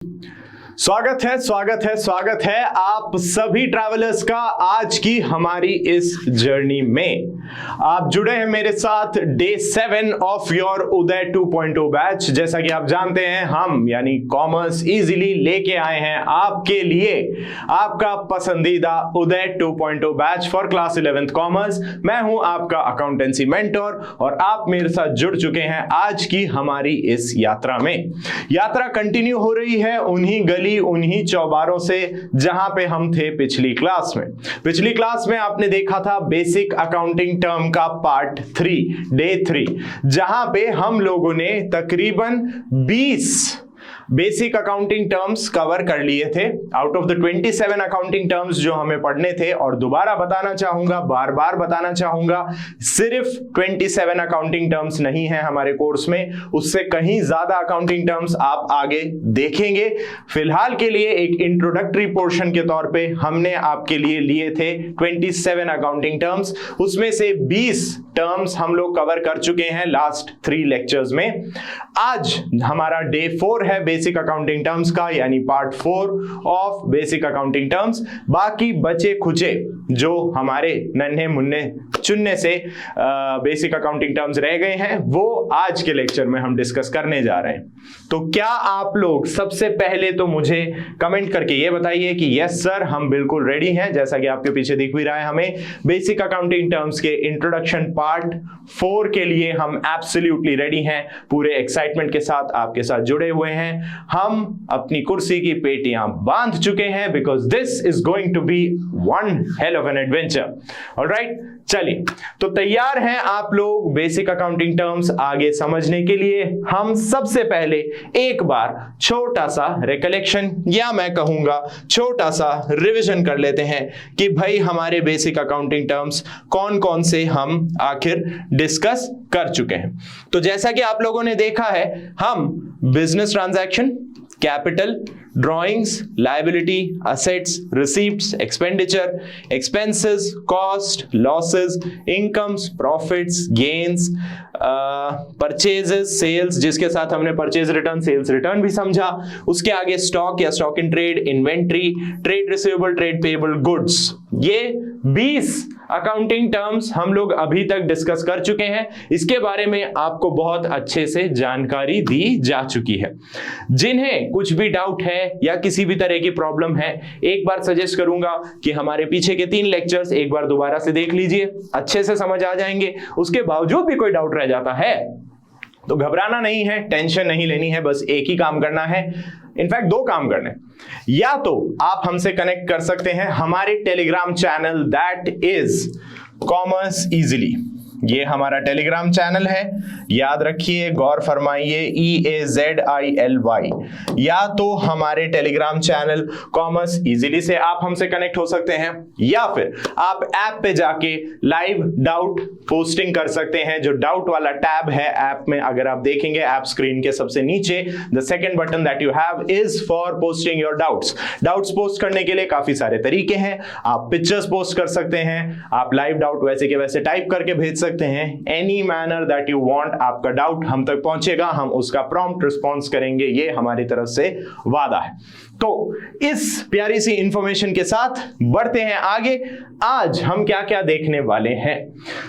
स्वागत है आप सभी ट्रैवलर्स का आज की हमारी इस जर्नी में। आप जुड़े हैं मेरे साथ day 7 of your Uday 2.0 batch. जैसा कि आप जानते हैं हम यानी कॉमर्स इजीली लेके आए हैं आपके लिए आपका पसंदीदा उदय 2.0 batch for class 11th commerce. मैं हूं आपका अकाउंटेंसी मेंटर और आप मेरे साथ जुड़ चुके हैं आज की हमारी इस यात्रा में। यात्रा कंटिन्यू हो रही है उन्हीं चौबारों से जहां पे हम थे पिछली क्लास में आपने देखा था बेसिक अकाउंटिंग टर्म का पार्ट 3 डे 3, जहां पे हम लोगों ने तकरीबन 20 बेसिक अकाउंटिंग टर्म्स कवर कर लिए थे out of the 27 accounting terms जो हमें पढ़ने थे। और दोबारा बताना चाहूंगा, बार बार बताना चाहूंगा, सिर्फ 27 अकाउंटिंग टर्म्स नहीं है हमारे कोर्स में, उससे कहीं ज्यादा अकाउंटिंग टर्म्स आप आगे देखेंगे। फिलहाल के लिए एक इंट्रोडक्टरी पोर्शन के तौर पे हमने आपके लिए लिए थे 27 अकाउंटिंग टर्म्स, उसमें से 20 टर्म्स हम लोग कवर कर चुके हैं लास्ट 3 लेक्चर्स में। आज हमारा डे 4 है बेसिक अकाउंटिंग टर्म्स का, यानी part 4 of basic accounting terms. बाकी बचे खुचे जो हमारे नन्हे मुन्ने चुनने से बेसिक अकाउंटिंग टर्म्स रह गए हैं वो आज के लेक्चर में हम डिस्कस करने जा रहे हैं। तो क्या आप लोग सबसे पहले तो मुझे कमेंट करके ये बताइए कि यस सर हम बिल्कुल रेडी हैं। जैसा कि आपके पीछे दिख भी रहा है, हमें बेसिक अकाउंटिंग टर्म्स के इंट्रोडक्शन पार्ट 4 के लिए हम एब्सोल्युटली रेडी हैं, पूरे एक्साइटमेंट के साथ आपके साथ जुड़े हुए हैं। हम अपनी कुर्सी की पेटियां बांध चुके हैं because this is going to be one hell of an adventure. Alright, चलिए तो तैयार हैं आप लोग बेसिक अकाउंटिंग टर्म्स आगे समझने के लिए। हम सबसे पहले एक बार छोटा सा रिकलेक्शन या मैं कहूंगा छोटा सा रिवीजन कर लेते हैं कि भाई हमारे बेसिक अकाउंटिंग टर्म्स कौन कौन से हम आखिर डिस्कस कर चुके हैं। तो जैसा कि आप लोगों ने देखा है, हम business transaction, capital, drawings, liability, assets, receipts, expenditure, expenses, cost, losses, incomes, profits, gains, purchases, sales, जिसके साथ हमने परचेज रिटर्न, सेल्स रिटर्न भी समझा। उसके आगे स्टॉक या stock in trade, inventory, trade receivable, trade payable, goods. ये 20 अकाउंटिंग टर्म्स हम लोग अभी तक डिस्कस कर चुके हैं। इसके बारे में आपको बहुत अच्छे से जानकारी दी जा चुकी है। जिन्हें कुछ भी डाउट है या किसी भी तरह की प्रॉब्लम है, एक बार सजेस्ट करूंगा कि हमारे पीछे के 3 लेक्चर्स एक बार दोबारा से देख लीजिए, अच्छे से समझ आ जाएंगे। उसके बावजूद भी कोई डाउट रह जाता है तो घबराना नहीं है, टेंशन नहीं लेनी है, बस एक ही काम करना है, इनफैक्ट 2 काम करने। या तो आप हमसे कनेक्ट कर सकते हैं हमारे Telegram channel that is commerce easily. ये हमारा टेलीग्राम चैनल है, याद रखिए, गौर फरमाइए, EAZILY। या तो हमारे टेलीग्राम चैनल कॉमर्स इजीली से आप हमसे कनेक्ट हो सकते हैं, या फिर आप ऐप पे जाके लाइव डाउट पोस्टिंग कर सकते हैं। जो डाउट वाला टैब है ऐप में, अगर आप देखेंगे ऐप स्क्रीन के सबसे नीचे, the second button that you have is for posting your doubts. Doubts post करने के लिए काफी सारे तरीके हैं। आप पिक्चर्स पोस्ट कर सकते हैं, आप लाइव डाउट वैसे के वैसे टाइप करके भेज सकते हैं। Any manner that you want, आपका डाउट हम तक पहुंचेगा, हम उसका प्रॉम्प्ट रिस्पॉन्स करेंगे, ये हमारी तरफ से वादा है। तो इस प्यारी सी इंफॉर्मेशन के साथ बढ़ते हैं आगे। आज हम क्या क्या देखने वाले हैं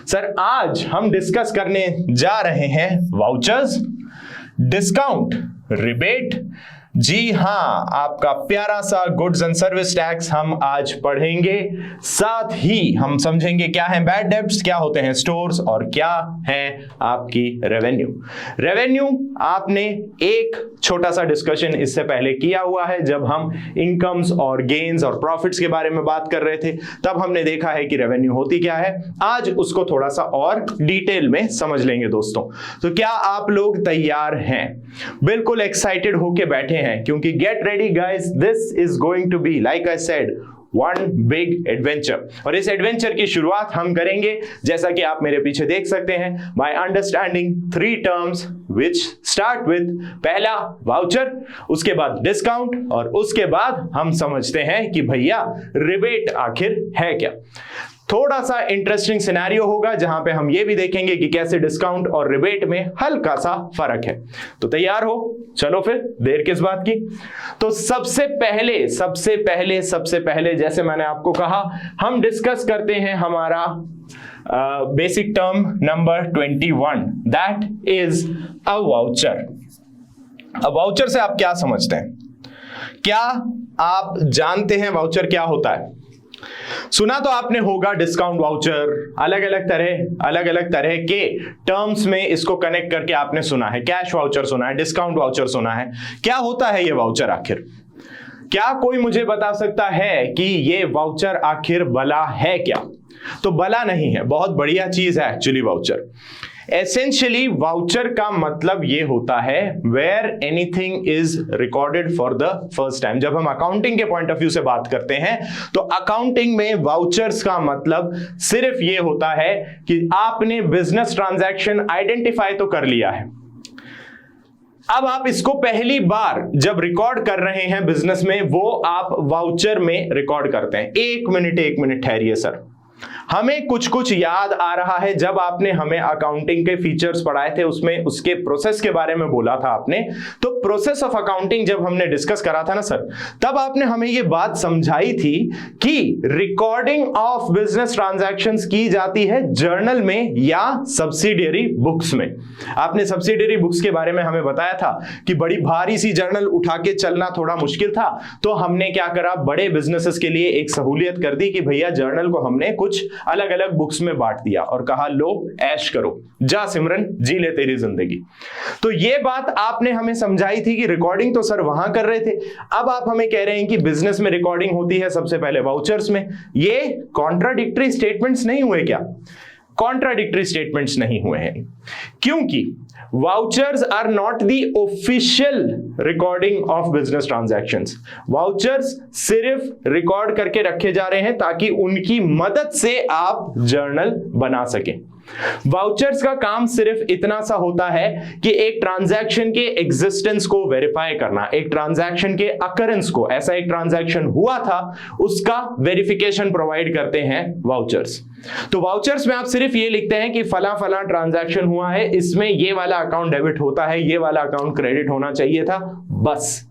सर? आज हम डिस्कस करने जा रहे हैं वाउचर्स, डिस्काउंट, रिबेट, जी हां, आपका प्यारा सा गुड्स एंड सर्विस टैक्स हम आज पढ़ेंगे। साथ ही हम समझेंगे क्या है बैड डेब्ट्स, क्या होते हैं स्टोर्स, और क्या है आपकी रेवेन्यू। आपने एक छोटा सा डिस्कशन इससे पहले किया हुआ है जब हम इनकम्स और गेन्स और प्रॉफिट्स के बारे में बात कर रहे थे, तब हमने देखा है कि रेवेन्यू होती क्या है। आज उसको थोड़ा सा और डिटेल में समझ लेंगे दोस्तों। तो क्या आप लोग तैयार हैं? बिल्कुल एक्साइटेड होके बैठे हैं, क्योंकि get ready guys, this is going to be like I said one big adventure. और इस एडवेंचर की शुरुआत हम करेंगे, जैसा कि आप मेरे पीछे देख सकते हैं, by understanding 3 terms which start with पहला वाउचर, उसके बाद डिस्काउंट, और उसके बाद हम समझते हैं कि भैया रिबेट आखिर है क्या। थोड़ा सा इंटरेस्टिंग सिनेरियो होगा जहां पे हम ये भी देखेंगे कि कैसे डिस्काउंट और रिबेट में हल्का सा फर्क है। तो तैयार हो? चलो फिर देर किस बात की। तो सबसे पहले जैसे मैंने आपको कहा, हम डिस्कस करते हैं हमारा basic term number 21, that is a voucher. अब वाउचर से आप क्या समझते हैं? क्या आप जानते हैं वाउचर क्या होता है? सुना तो आपने होगा डिस्काउंट वाउचर, अलग अलग तरह के टर्म्स में इसको कनेक्ट करके आपने सुना है। कैश वाउचर सुना है, डिस्काउंट वाउचर सुना है। क्या होता है ये वाउचर आखिर? क्या कोई मुझे बता सकता है कि ये वाउचर आखिर भला है क्या? तो भला नहीं है, बहुत बढ़िया चीज है एक्चुअली वाउचर। एसेंशियली वाउचर का मतलब ये होता है wear anything is recorded for the first time. जब हम अकाउंटिंग के पॉइंट ऑफ व्यू से बात करते हैं तो अकाउंटिंग में वाउचर्स का मतलब सिर्फ ये होता है कि आपने बिजनेस ट्रांजैक्शन आइडेंटिफाई तो कर लिया है, अब आप इसको पहली बार जब रिकॉर्ड कर रहे हैं बिजनेस में, वो आप वाउचर में रिकॉर्ड करते हैं। एक मिनट ठहरिए सर, हमें कुछ याद आ रहा है। जब आपने हमें अकाउंटिंग के फीचर्स पढ़ाए थे उसमें उसके प्रोसेस के बारे में बोला था आपने, तो प्रोसेस ऑफ अकाउंटिंग जब हमने डिस्कस करा था ना सर, तब आपने हमें यह बात समझाई थी कि रिकॉर्डिंग ऑफ बिजनेस ट्रांजैक्शंस की जाती है जर्नल में या सब्सिडियरी बुक्स में। आपने सब्सिडियरी बुक्स के बारे में हमें बताया था कि बड़ी भारी सी जर्नल उठा के चलना थोड़ा मुश्किल था, तो हमने क्या करा, बड़े बिजनेसेस के लिए एक सहूलियत कर दी कि भैया जर्नल को हमने कुछ अलग अलग बुक्स में बांट दिया और कहा लो ऐश करो, जा सिमरन जी ले तेरी जिंदगी। तो ये बात आपने हमें समझाई थी कि रिकॉर्डिंग तो सर वहां कर रहे थे, अब आप हमें कह रहे हैं कि बिजनेस में रिकॉर्डिंग होती है सबसे पहले वाउचर्स में। ये कॉन्ट्राडिक्टरी स्टेटमेंट्स नहीं हुए क्या? कॉन्ट्राडिक्टरी स्टेटमेंट्स नहीं हुए हैं, क्योंकि vouchers are not the official recording of business transactions. Vouchers सिर्फ रिकॉर्ड करके रखे जा रहे हैं ताकि उनकी मदद से आप जर्नल बना सकें। वाउचर्स का काम सिर्फ इतना सा होता है कि एक ट्रांजैक्शन के एग्जिस्टेंस को वेरीफाई करना, एक ट्रांजैक्शन के अकरेंस को, ऐसा एक ट्रांजैक्शन हुआ था उसका वेरिफिकेशन प्रोवाइड करते हैं वाउचर्स। तो वाउचर्स में आप सिर्फ ये लिखते हैं कि फला फला ट्रांजैक्शन हुआ है, इसमें ये वाला अकाउंट डेबिट होता है, ये वाला अकाउंट क्रेडिट होना चाहिए था, बस।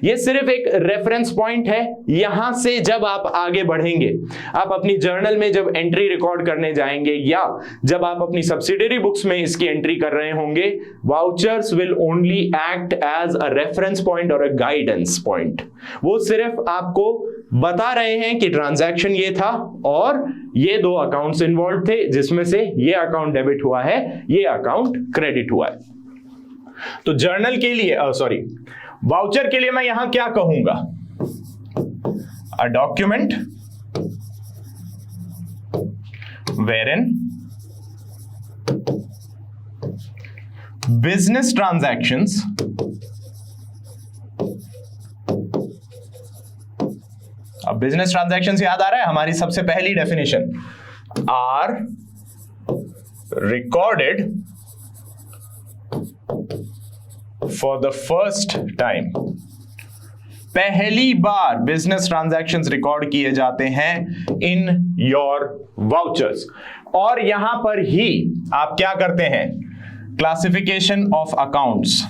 ये सिर्फ एक रेफरेंस पॉइंट है। यहां से जब आप आगे बढ़ेंगे, आप अपनी जर्नल में जब एंट्री रिकॉर्ड करने जाएंगे या जब आप अपनी सब्सिडियरी बुक्स में इसकी एंट्री कर रहे होंगे, vouchers will only act as a reference point और अ गाइडेंस पॉइंट। वो सिर्फ आपको बता रहे हैं कि ट्रांजैक्शन ये था और ये दो अकाउंट्स इन्वॉल्व थे, जिसमें से ये अकाउंट डेबिट हुआ है, ये अकाउंट क्रेडिट हुआ है। तो जर्नल के लिए वाउचर के लिए मैं यहां क्या कहूंगा? A document wherein business transactions अब बिजनेस ट्रांजैक्शंस याद आ रहा है, हमारी सबसे पहली definition, are recorded for the first time. पहली बार बिजनेस ट्रांजैक्शंस रिकॉर्ड किए जाते हैं इन योर वाउचर्स। और यहां पर ही आप क्या करते हैं? Classification of accounts.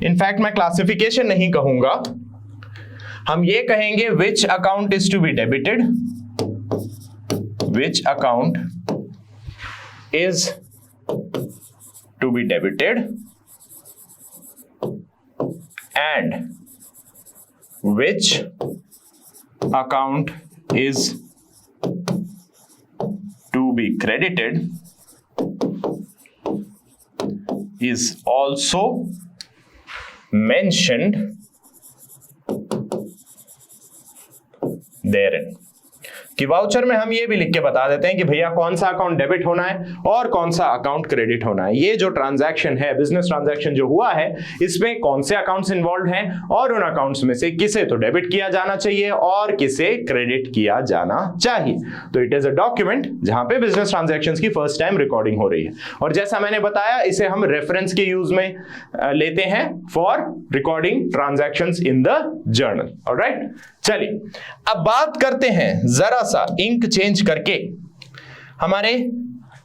इनफैक्ट मैं क्लासिफिकेशन नहीं कहूंगा, हम ये कहेंगे which account is to be debited, which account is to be debited and which account is to be credited is also mentioned therein। कि वाउचर में हम ये भी लिख के बता देते हैं कि भैया कौन सा अकाउंट डेबिट होना है और कौन सा अकाउंट क्रेडिट होना है। ये जो ट्रांजैक्शन है, बिजनेस ट्रांजैक्शन जो हुआ है, इसमें कौन से अकाउंट्स इन्वॉल्व हैं और उन अकाउंट्स में से किसे तो डेबिट किया जाना चाहिए और किसे क्रेडिट किया जाना चाहिए। तो इट इज अ डॉक्यूमेंट जहां पे बिजनेस ट्रांजैक्शंस की फर्स्ट टाइम रिकॉर्डिंग हो रही है। और जैसा मैंने बताया, इसे हम रेफरेंस के यूज में लेते हैं for recording transactions in the journal. Alright, चलिए अब बात करते हैं जरा सा इंक चेंज करके हमारे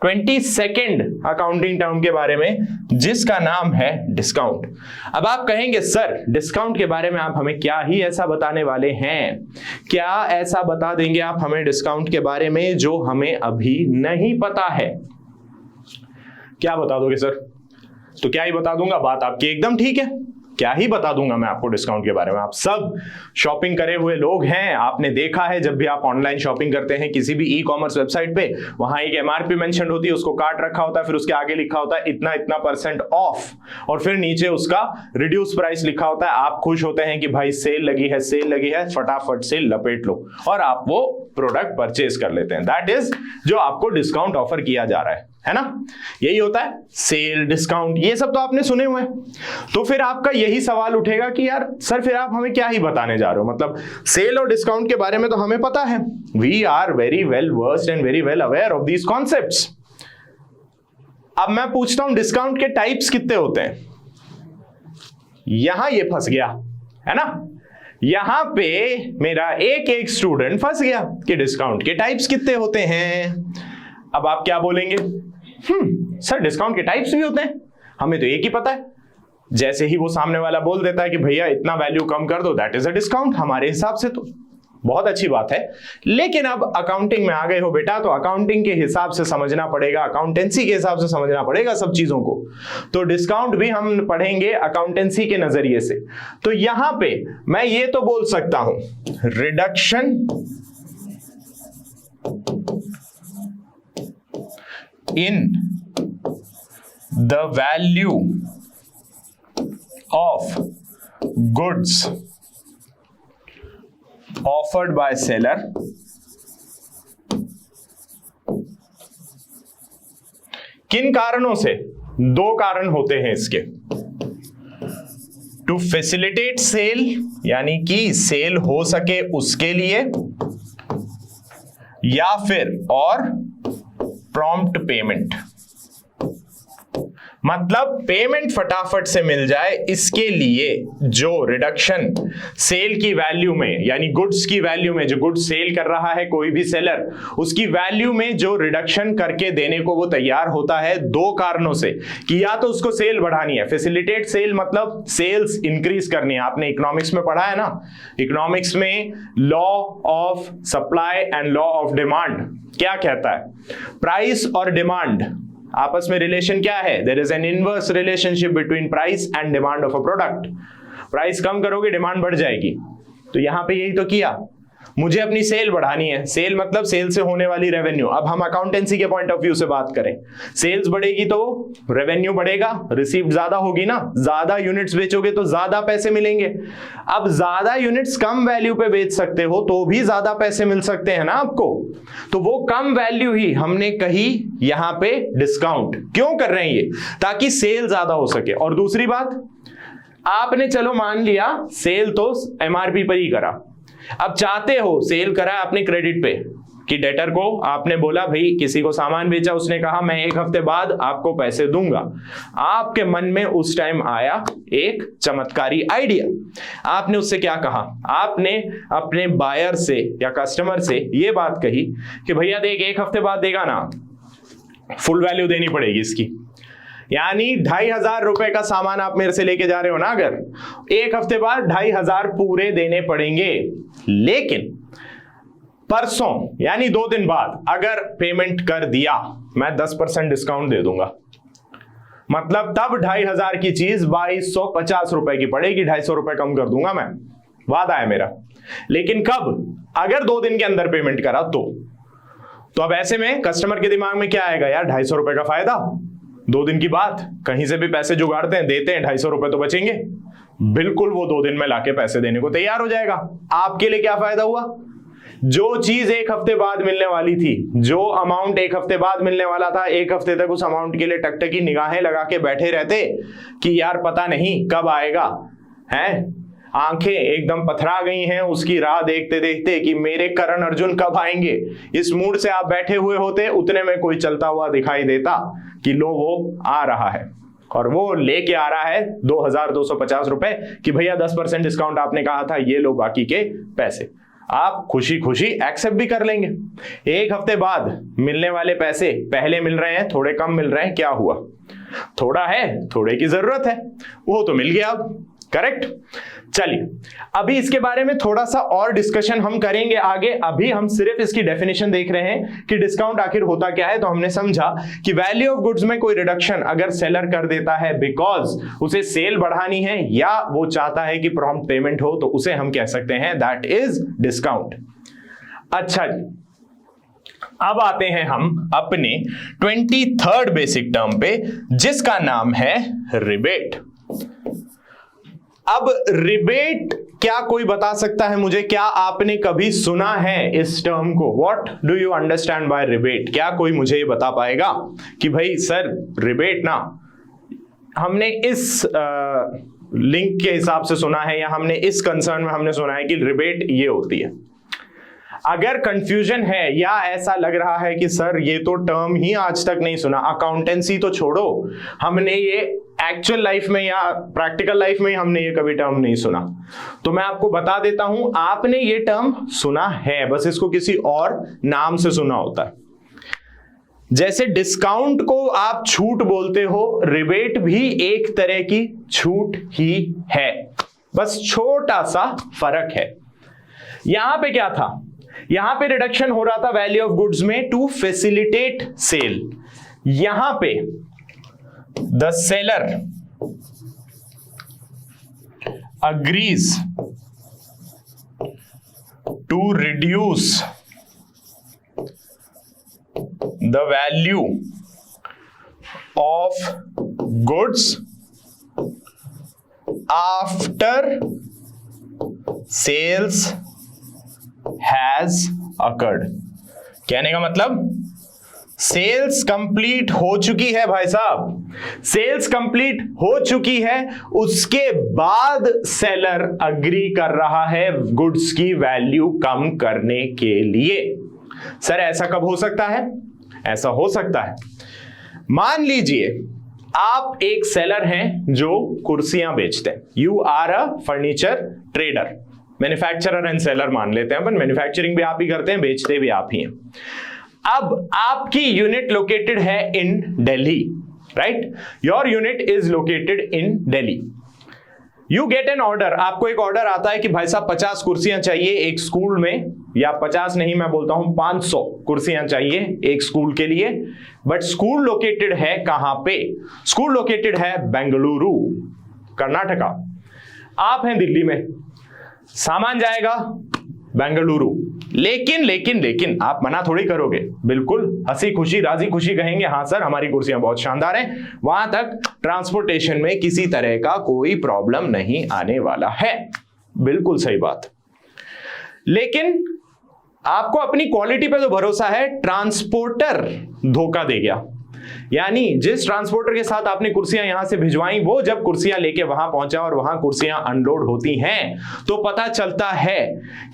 22nd अकाउंटिंग टर्म के बारे में, जिसका नाम है डिस्काउंट। अब आप कहेंगे सर डिस्काउंट के बारे में आप हमें क्या ही ऐसा बताने वाले हैं, क्या ऐसा बता देंगे आप हमें डिस्काउंट के बारे में जो हमें अभी नहीं पता है? क्या बता दोगे सर? तो क्या ही बता दूंगा, बात आपकी एकदम ठीक है, क्या ही बता दूंगा मैं आपको डिस्काउंट के बारे में। आप सब शॉपिंग करे हुए लोग हैं, आपने देखा है जब भी आप ऑनलाइन शॉपिंग करते हैं किसी भी ई कॉमर्स वेबसाइट पे, वहां एक एमआरपी मेंशन होती है, उसको काट रखा होता है, फिर उसके आगे लिखा होता है इतना इतना % ऑफ, और फिर नीचे उसका रिड्यूस प्राइस लिखा होता है। आप खुश होते हैं कि भाई सेल लगी है, सेल लगी है, फटाफट से लपेट लो और आप वो प्रोडक्ट परचेज कर लेते हैं। दैट इज जो आपको डिस्काउंट ऑफर किया जा रहा है ना? यही होता है सेल, डिस्काउंट, ये सब तो आपने सुने हुए हैं। तो फिर आपका यही सवाल उठेगा कि यार सर फिर आप हमें क्या ही बताने जा रहे हो, मतलब सेल और डिस्काउंट के बारे में तो हमें पता है, we are very well versed and very well aware of these concepts. अब मैं पूछता हूं डिस्काउंट के टाइप्स कितने होते हैं? यहां ये फंस गया है ना, यहां पे मेरा एक स्टूडेंट फंस गया कि डिस्काउंट के टाइप्स कितने होते हैं। अब आप क्या बोलेंगे, सर डिस्काउंट के टाइप्स भी होते हैं, हमें तो एक ही पता है। जैसे ही वो सामने वाला बोल देता है कि भैया इतना वैल्यू कम कर दो, दैट इज अ डिस्काउंट, हमारे हिसाब से तो बहुत अच्छी बात है। लेकिन अब अकाउंटिंग में आ गए हो बेटा, तो अकाउंटिंग के हिसाब से समझना पड़ेगा, अकाउंटेंसी के हिसाब से समझना पड़ेगा सब चीजों को। तो डिस्काउंट भी हम पढ़ेंगे अकाउंटेंसी के नजरिए से। तो यहां पे मैं ये तो बोल सकता हूं reduction in the value of goods offered by seller किन कारणों से? दो कारण होते हैं इसके। टू फैसिलिटेट सेल, यानी कि सेल हो सके उसके लिए, या फिर और प्रॉम्प्ट पेमेंट, मतलब पेमेंट फटाफट से मिल जाए, इसके लिए जो रिडक्शन सेल की वैल्यू में, यानी गुड्स की वैल्यू में, जो गुड्स सेल कर रहा है कोई भी सेलर, उसकी वैल्यू में जो रिडक्शन करके देने को वो तैयार होता है, दो कारणों से। कि या तो उसको सेल बढ़ानी है, फैसिलिटेट सेल मतलब सेल्स इंक्रीज करनी है। आपने इकोनॉमिक्स में पढ़ा है ना, इकोनॉमिक्स में law of supply and law of demand क्या कहता है? प्राइस और डिमांड आपस में रिलेशन क्या है? There is an inverse relationship between price and demand of a product. Price कम करोगे डिमांड बढ़ जाएगी। तो यहां पे यही तो किया, मुझे अपनी सेल बढ़ानी है, सेल मतलब सेल से होने वाली रेवेन्यू। अब हम अकाउंटेंसी के पॉइंट ऑफ व्यू से बात करें, सेल्स बढ़ेगी तो रेवेन्यू बढ़ेगा, रिसीव्ड ज्यादा होगी ना, ज्यादा यूनिट्स बेचोगे तो ज्यादा पैसे मिलेंगे। अब ज्यादा यूनिट्स कम वैल्यू पे बेच सकते हो तो भी ज्यादा पैसे मिल सकते हैं ना आपको। तो वो कम वैल्यू ही हमने कही यहां पे डिस्काउंट। क्यों कर रहे हैं ये? ताकि सेल ज्यादा हो सके। और दूसरी बात, आपने चलो मान लिया सेल तो एमआरपी पर ही करा, अब चाहते हो सेल करा आपने क्रेडिट पे, कि डेटर को आपने बोला भाई किसी को सामान बेचा, उसने कहा मैं 1 हफ्ते बाद आपको पैसे दूंगा। आपके मन में उस टाइम आया एक चमत्कारी आइडिया, आपने उससे क्या कहा? आपने अपने बायर से या कस्टमर से ये बात कही कि भैया देख 1 हफ्ते बाद देगा ना, फुल वैल्यू देनी पड़ेगी इसकी। यानी 2500 रुपए का सामान आप मेरे से लेके जा रहे हो ना, अगर 1 हफ्ते बाद 2500 पूरे देने पड़ेंगे। लेकिन परसों यानी 2 दिन बाद अगर पेमेंट कर दिया, मैं 10% डिस्काउंट दे दूंगा। मतलब तब 2500 की चीज 2250 रुपए की पड़ेगी, 250 रुपए कम कर दूंगा मैं, वादा है मेरा। लेकिन कब? अगर 2 दिन के अंदर पेमेंट करा तो अब ऐसे में कस्टमर के दिमाग में क्या आएगा? यार 250 रुपए का फायदा, 2 दिन की बात, कहीं से भी पैसे जुगाड़ते हैं, देते हैं, 250 रुपए तो बचेंगे। बिल्कुल वो 2 दिन में लाके पैसे देने को तैयार हो जाएगा। आपके लिए क्या फायदा हुआ? जो चीज 1 हफ्ते बाद मिलने वाली थी, जो अमाउंट 1 हफ्ते बाद मिलने वाला था, 1 हफ्ते तक उस अमाउंट के लिए टकटकी निगाहें लगा के बैठे रहते कि यार पता नहीं कब आएगा, हैं? आंखें एकदम पथरा गई हैं उसकी राह देखते देखते कि मेरे करण अर्जुन कब आएंगे। इस मूड से आप बैठे हुए होते, उतने में कोई चलता हुआ दिखाई देता कि लो वो आ रहा है, और वो लेके आ रहा है 2250 रुपए कि भैया 10% डिस्काउंट आपने कहा था, ये लो बाकी के पैसे। आप खुशी खुशी एक्सेप्ट भी कर लेंगे। एक हफ्ते बाद मिलने वाले पैसे पहले मिल रहे हैं, थोड़े कम मिल रहे हैं, क्या हुआ? थोड़ा है, थोड़े की जरूरत है, वो तो मिल गया अब, करेक्ट। चलिए अभी इसके बारे में थोड़ा सा और डिस्कशन हम करेंगे आगे। अभी हम सिर्फ इसकी डेफिनेशन देख रहे हैं कि डिस्काउंट आखिर होता क्या है। तो हमने समझा कि वैल्यू ऑफ गुड्स में कोई रिडक्शन अगर सेलर कर देता है बिकॉज उसे सेल बढ़ानी है या वो चाहता है कि प्रॉम्प्ट पेमेंट हो, तो उसे हम कह सकते हैं दैट इज डिस्काउंट। अच्छा जी, अब आते हैं हम अपने 23rd बेसिक टर्म पे जिसका नाम है रिबेट। अब रिबेट क्या कोई बता सकता है मुझे? क्या आपने कभी सुना है इस टर्म को? What do you understand by rebate? क्या कोई मुझे ये बता पाएगा कि भाई सर रिबेट ना हमने इस लिंक के हिसाब से सुना है या हमने इस कंसर्न में हमने सुना है कि रिबेट ये होती है। अगर कंफ्यूजन है या ऐसा लग रहा है कि सर ये तो टर्म ही आज तक नहीं सुना, अकाउंटेंसी तो छोड़ो, हमने ये एक्चुअल लाइफ में या प्रैक्टिकल लाइफ में हमने ये कभी टर्म नहीं सुना, तो मैं आपको बता देता हूं आपने ये टर्म सुना है, बस इसको किसी और नाम से सुना होता है। जैसे डिस्काउंट को आप छूट बोलते हो, रिबेट भी एक तरह की छूट ही है, बस छोटा सा फर्क है। यहां पे क्या था? यहां पे रिडक्शन हो रहा था वैल्यू ऑफ गुड्स में टू फैसिलिटेट सेल। यहां पे the seller agrees to reduce the value of goods after sales has occurred. कहने का मतलब सेल्स कंप्लीट हो चुकी है भाई साहब, सेल्स कंप्लीट हो चुकी है, उसके बाद सेलर अग्री कर रहा है गुड्स की वैल्यू कम करने के लिए। सर ऐसा कब हो सकता है? ऐसा हो सकता है, मान लीजिए आप एक सेलर हैं जो कुर्सियां बेचते हैं, you are a furniture trader, manufacturer and seller मान लेते हैं अपन, मैन्युफैक्चरिंग भी आप ही करते हैं, बेचते भी आप ही हैं। अब आपकी यूनिट लोकेटेड है in Delhi, right? Your unit is located in Delhi. You get an order, आपको एक ऑर्डर आता है कि भाई साहब 50 कुर्सियां चाहिए एक स्कूल में, या 50 नहीं मैं बोलता हूं 500 कुर्सियां चाहिए एक स्कूल के लिए, बट स्कूल लोकेटेड है कहां पे? स्कूल लोकेटेड है बेंगलुरु, कर्नाटका। आप हैं दिल्ली में, सामान जाएगा बेंगलुरु, लेकिन आप मना थोड़ी करोगे, बिल्कुल हंसी खुशी राजी खुशी कहेंगे हाँ सर हमारी कुर्सियां बहुत शानदार हैं, वहां तक ट्रांसपोर्टेशन में किसी तरह का कोई प्रॉब्लम नहीं आने वाला है, बिल्कुल सही बात। लेकिन आपको अपनी क्वालिटी पे तो भरोसा है, ट्रांसपोर्टर धोखा दे गया। यानी जिस ट्रांसपोर्टर के साथ आपने कुर्सियां यहां से भिजवाई, वो जब कुर्सियां लेके वहां पहुंचा और वहां कुर्सियां अनलोड होती हैं तो पता चलता है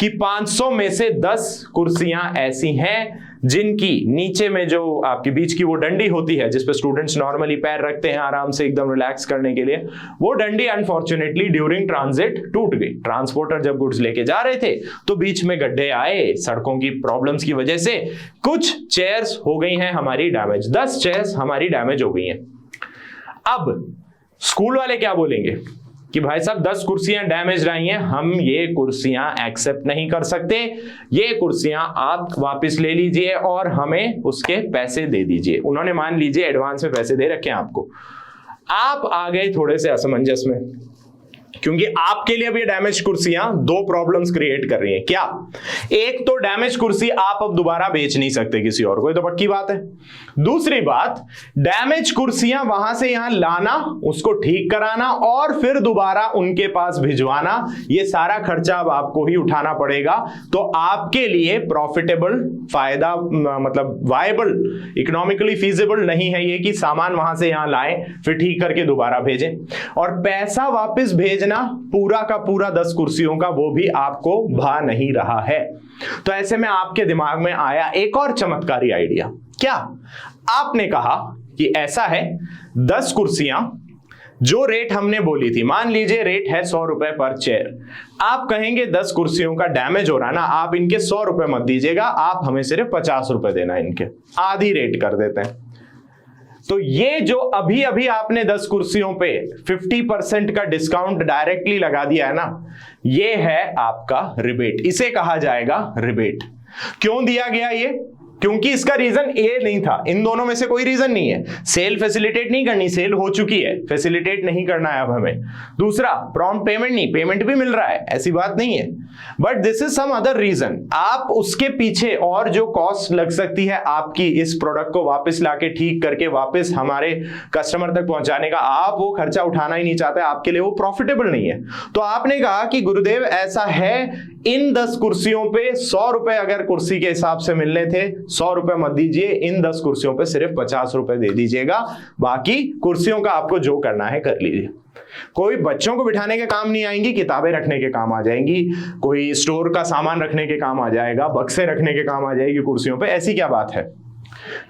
कि 500 में से 10 कुर्सियां ऐसी हैं जिनकी नीचे में जो आपके बीच की वो डंडी होती है जिसपे स्टूडेंट्स नॉर्मली पैर रखते हैं आराम से एकदम रिलैक्स करने के लिए, वो डंडी अनफॉर्चुनेटली ड्यूरिंग ट्रांजिट टूट गई। ट्रांसपोर्टर जब गुड्स लेके जा रहे थे तो बीच में गड्ढे आए, सड़कों की प्रॉब्लम्स की वजह से कुछ चेयर्स हो गई हैं हमारी डैमेज, 10 चेयर्स हमारी डैमेज हो गई हैं। अब स्कूल वाले क्या बोलेंगे कि भाई साहब 10 कुर्सियां डैमेज आई हैं, हम ये कुर्सियां एक्सेप्ट नहीं कर सकते, ये कुर्सियां आप वापस ले लीजिए और हमें उसके पैसे दे दीजिए। उन्होंने मान लीजिए एडवांस में पैसे दे रखे हैं आपको, आप आ गए थोड़े से असमंजस में, क्योंकि आपके लिए अब ये डैमेज कुर्सियां 2 प्रॉब्लम्स क्रिएट कर रही हैं। क्या? एक तो डैमेज कुर्सी आप अब दोबारा बेच नहीं सकते किसी और को, ये तो पक्की बात है। दूसरी बात, डैमेज कुर्सियां वहां से यहां लाना, उसको ठीक कराना और फिर दोबारा उनके पास भिजवाना, ये सारा खर्चा अब आपको ही उठाना पड़ेगा। तो आपके लिए प्रॉफिटेबल, फायदा मतलब वायबल, इकोनॉमिकली फीजिबल नहीं है ये कि सामान वहां से यहां लाएं फिर ठीक करके दोबारा भेजें, और पैसा वापस भेजना पूरा का पूरा 10 कुर्सियों का, वो भी आपको भा नहीं रहा है। तो ऐसे में आपके दिमाग में आया एक और चमत्कारी आइडिया। क्या? आपने कहा कि ऐसा है 10 कुर्सियां जो रेट हमने बोली थी, मान लीजिए रेट है 100 रुपए पर चेयर, आप कहेंगे 10 कुर्सियों का डैमेज हो रहा है ना, आप इनके 100 रुपए मत दीजिएगा, आप हमें सिर्फ 50 रुपए देना, इनके आधी रेट कर देते हैं। तो ये जो अभी अभी आपने 10 कुर्सियों पे 50% का डिस्काउंट डायरेक्टली लगा दिया है ना, ये है आपका रिबेट, इसे कहा जाएगा रिबेट। क्यों दिया गया ये? क्योंकि इसका रीजन ए नहीं था, इन दोनों में से कोई रीजन नहीं है। सेल फैसिलिटेट नहीं करनी, सेल हो चुकी है, फैसिलिटेट नहीं करना है अब हमें। दूसरा, प्रॉम्प्ट पेमेंट नहीं, पेमेंट भी मिल रहा है, ऐसी बात नहीं है, but this is some other reason. आप उसके पीछे और जो कॉस्ट लग सकती है आपकी इस प्रोडक्ट को वापस लाके ठीक करके वापस हमारे कस्टमर तक पहुंचाने का, आप वो खर्चा उठाना ही नहीं चाहते, आपके लिए वो प्रॉफिटेबल नहीं है। तो आपने कहा कि गुरुदेव ऐसा है, इन 10 कुर्सियों पे 100 रुपए अगर कुर्सी के हिसाब से मिलने थे, 100 रुपए मत दीजिए, इन 10 कुर्सियों पे सिर्फ 50 रुपए दे दीजिएगा, बाकी कुर्सियों का आपको जो करना है कर लीजिए। कोई बच्चों को बिठाने के काम नहीं आएंगी, किताबें रखने के काम आ जाएंगी, कोई स्टोर का सामान रखने के काम आ जाएगा, बक्से रखने के काम आ जाएगी कुर्सियों पे, ऐसी क्या बात है।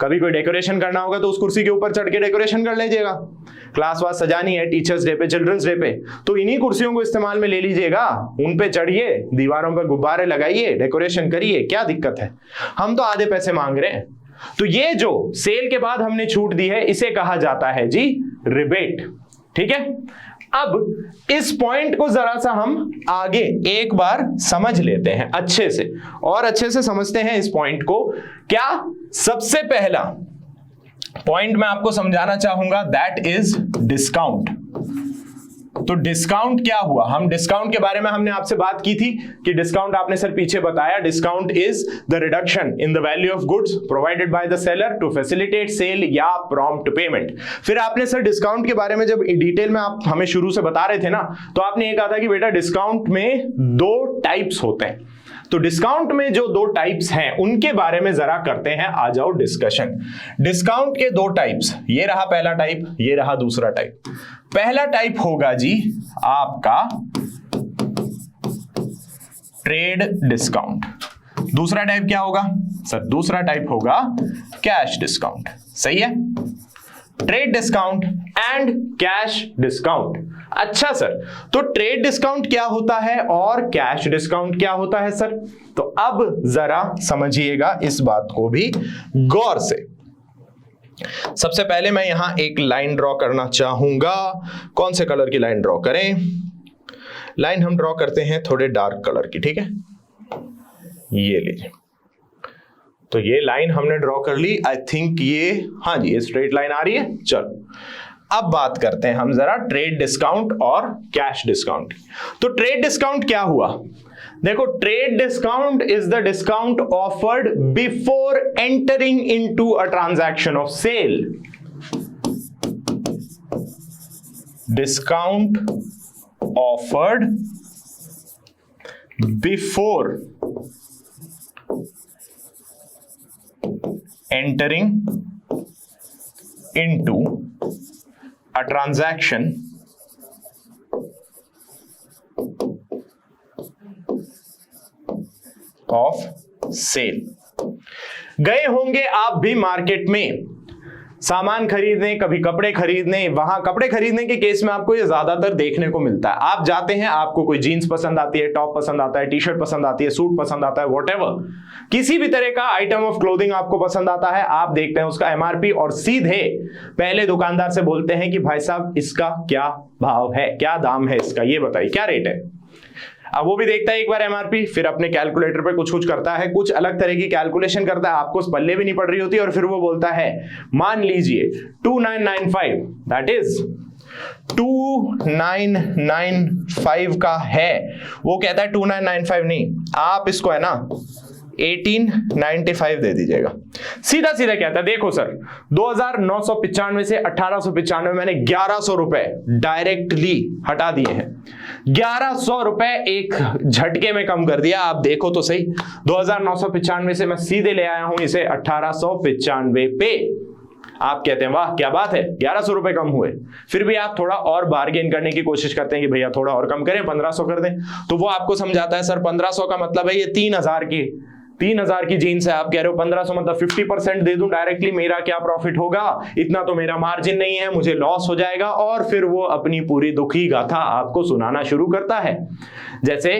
कभी कोई डेकोरेशन करना होगा तो उस कुर्सी के ऊपर चढ़ के डेकोरेशन कर लीजिएगा, क्लास वास सजानी है टीचर्स डे पे, चिल्ड्रंस डे पे, तो इन्हीं कुर्सियों को इस्तेमाल में ले लीजिएगा, उन पे चढ़िए, दीवारों पे गुब्बारे लगाइए, डेकोरेशन करिए, क्या दिक्कत है। हम तो आधे पैसे मांग रहे हैं। तो ये जो सेल के बाद हमने छूट दी है, इसे कहा जाता है जी रिबेट, ठीक है। अब इस पॉइंट को जरा सा हम आगे एक बार समझ लेते हैं अच्छे से, और अच्छे से समझते हैं इस पॉइंट को। क्या सबसे पहला पॉइंट मैं आपको समझाना चाहूंगा, दैट इज डिस्काउंट। तो डिस्काउंट क्या हुआ, हम डिस्काउंट के बारे में हमने आपसे बात की थी कि डिस्काउंट आपने सर पीछे बताया, discount is the reduction in the value of goods provided by the seller to facilitate sale या प्रॉम्प्ट पेमेंट। फिर आपने सर डिस्काउंट के बारे में जब डिटेल में आप हमें शुरू से बता रहे थे ना, तो आपने ये कहा था कि बेटा डिस्काउंट में 2 टाइप्स होते हैं। तो डिस्काउंट में जो 2 टाइप्स हैं उनके बारे में जरा करते हैं, आ जाओ डिस्कशन। डिस्काउंट के 2 टाइप्स, ये रहा पहला टाइप, ये रहा दूसरा टाइप। पहला टाइप होगा जी आपका ट्रेड डिस्काउंट। दूसरा टाइप क्या होगा सर? दूसरा टाइप होगा कैश डिस्काउंट। सही है, trade discount and cash discount. अच्छा सर, तो ट्रेड डिस्काउंट क्या होता है और कैश डिस्काउंट क्या होता है सर? तो अब जरा समझिएगा इस बात को भी गौर से। सबसे पहले मैं यहां एक लाइन ड्रॉ करना चाहूंगा। कौन से कलर की लाइन ड्रॉ करें? लाइन हम ड्रॉ करते हैं थोड़े डार्क कलर की, ठीक है, ये लीजिए। तो ये लाइन हमने ड्रॉ कर ली, आई थिंक ये, हाँ जी, ये स्ट्रेट लाइन आ रही है। चलो अब बात करते हैं हम जरा ट्रेड डिस्काउंट और कैश डिस्काउंट। तो ट्रेड डिस्काउंट क्या हुआ? देखो, trade discount is the discount offered before entering into a transaction of sale. Discount offered before entering into a transaction of sale। गए होंगे आप भी मार्केट में सामान खरीदने, कभी कपड़े खरीदने। वहां कपड़े खरीदने के केस में आपको ये ज्यादातर देखने को मिलता है। आप जाते हैं, आपको कोई जीन्स पसंद आती है, टॉप पसंद आता है, टी शर्ट पसंद आती है, सूट पसंद आता है, व्हाटएवर, किसी भी तरह का आइटम ऑफ क्लोथिंग आपको पसंद आता है, आप देखते हैं उसका एमआरपी और सीधे पहले दुकानदार से बोलते हैं कि भाई साहब इसका क्या भाव है, क्या दाम है इसका, ये बताइए क्या रेट है। अब वो भी देखता है एक बार एमआरपी, फिर अपने कैलकुलेटर पे कुछ कुछ करता है, कुछ अलग तरह की कैलकुलेशन करता है, आपको पल्ले भी नहीं पड़ रही होती, और फिर वो बोलता है मान लीजिए 2995, दैट इज 2995 का है। वो कहता है 2995 नहीं, आप इसको है ना 1895 दे दीजिएगा। सीधा सीधा कहता है देखो सर 2995 से 1895 मैंने 1100 रुपए डायरेक्टली हटा दिए हैं। 1100 रुपए एक झटके में कम कर दिया। आप देखो तो सही, 2995 से मैं सीधे ले आया हूं इसे 1895 पे। आप कहते हैं वाह क्या बात है, 1100 रुपए कम हुए। फिर भी आप थोड़ा और बार्गेन करने की कोशिश करते हैं कि भैया थोड़ा और कम करें, 1500 कर दें। तो वो आपको समझाता है सर 1500 का मतलब है ये 3000 की 3,000 की जीन्स है, आप कह रहे हो 1,500 मतलब 50% दे दूं डायरेक्टली, मेरा क्या प्रॉफिट होगा, इतना तो मेरा मार्जिन नहीं है, मुझे लॉस हो जाएगा। और फिर वो अपनी पूरी दुखी गाथा आपको सुनाना शुरू करता है। जैसे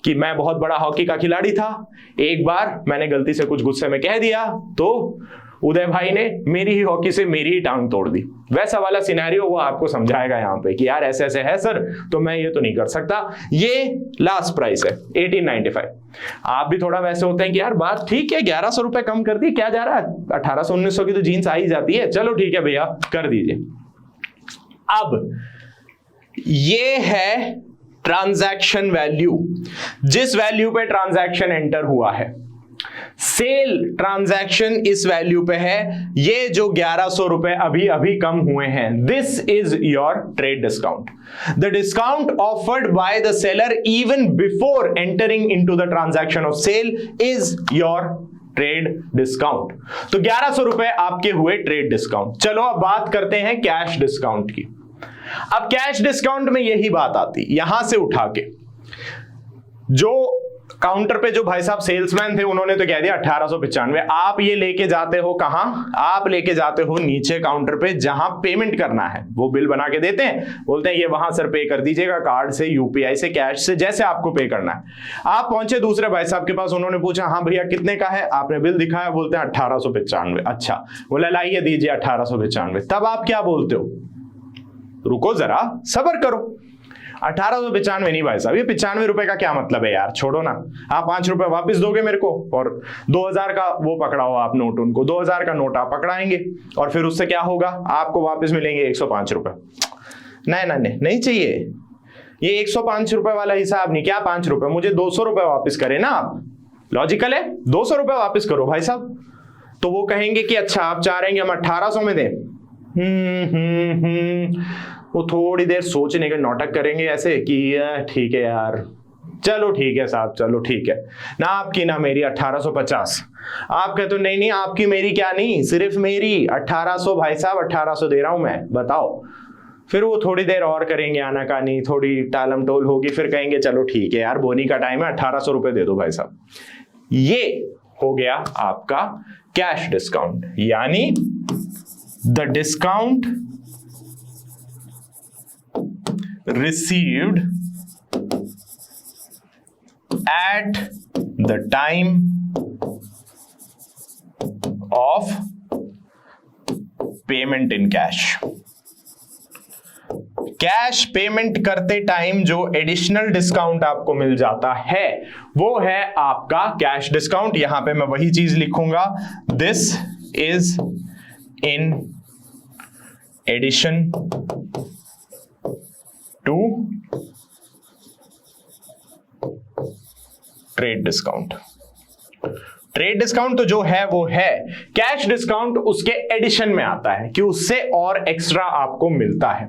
कि मैं बहुत बड़ा हॉकी का खिलाड़ी था, एक बार मैंने गलती से कुछ गुस्से में कह दिया तो उदय भाई ने मेरी ही हॉकी से मेरी ही टांग तोड़ दी। वैसा वाला सिनेरियो वो आपको समझाएगा यहाँ पे कि यार ऐसे ऐसे है सर, तो मैं ये तो नहीं कर सकता। ये लास्ट प्राइस है 1895। आप भी थोड़ा वैसे होते हैं कि यार बात ठीक है, 1100 रुपए कम कर दी, क्या जा रहा है, 1800-1900 की तो जीन्स आ ही जाती है, चलो ठीक है भैया कर दीजिए। अब ये है ट्रांजैक्शन वैल्यू, जिस वैल्यू पे ट्रांजैक्शन एंटर हुआ है। सेल ट्रांजैक्शन इस वैल्यू पे है, ये जो 1100 रुपए अभी अभी कम हुए हैं, this is your trade discount. The discount offered by the seller even before entering into the transaction of sale is your trade discount. तो 1100 रुपए आपके हुए ट्रेड डिस्काउंट। चलो अब बात करते हैं कैश डिस्काउंट की। अब कैश डिस्काउंट में यही बात आती, यहां से उठा के जो काउंटर पे जो भाई साहब सेल्समैन थे उन्होंने तो कह दिया 1895। आप ये लेके जाते हो कहां, आप लेके जाते हो नीचे काउंटर पे जहां पेमेंट करना है। वो बिल बना के देते हैं, बोलते हैं ये वहां सर पे कर दीजिएगा, कार्ड से, यूपीआई से, कैश से, जैसे आपको पे करना है। आप पहुंचे दूसरे भाई साहब के पास, उन्होंने पूछा हाँ भैया कितने का है, आपने बिल दिखाया, बोलते हैं 1895। अच्छा, बोला लाइए दीजिए 1895। तब आप क्या बोलते हो, रुको जरा सब्र करो, 1895 नहीं भाई साहब, ये 95 रुपए का क्या मतलब है यार, छोड़ो ना, आप 5 रुपए वापस दोगे मेरे को, और 2000 का वो पकड़ाओ आप नोट, उनको 2000 का नोट आप पकड़ाएंगे, और फिर उससे क्या होगा, आपको वापस मिलेंगे 105 रुपए। नहीं चाहिए, ये 105 रुपए वाला हिसाब नहीं, क्या 5 रुपए, मुझे 200 रुपए वापस करें ना आप, लॉजिकल है, 200 रुपए वापस करो भाई साहब। तो वो कहेंगे कि अच्छा आप चाह रहे हैं हम 1800 में दें। वो थोड़ी देर सोचने के नाटक करेंगे ऐसे कि ठीक है यार, चलो ठीक है साहब, चलो ठीक है ना, आपकी ना मेरी 1850। आप कहते हो नहीं आपकी मेरी क्या नहीं, सिर्फ मेरी 1800 भाई साहब, 1800 दे रहा हूं मैं, बताओ। फिर वो थोड़ी देर और करेंगे आनाकानी, थोड़ी टालम टोल होगी, फिर कहेंगे चलो ठीक है यार, बोनी का टाइम है, 1800 रुपए दे दो भाई साहब। ये हो गया आपका कैश डिस्काउंट, यानी the discount received at the time of payment in cash। Cash payment करते टाइम जो एडिशनल डिस्काउंट आपको मिल जाता है वो है आपका कैश डिस्काउंट। यहां पे मैं वही चीज लिखूंगा, this is in addition to trade discount. Trade discount तो जो है वो है, कैश डिस्काउंट उसके एडिशन में आता है कि उससे और एक्स्ट्रा आपको मिलता है।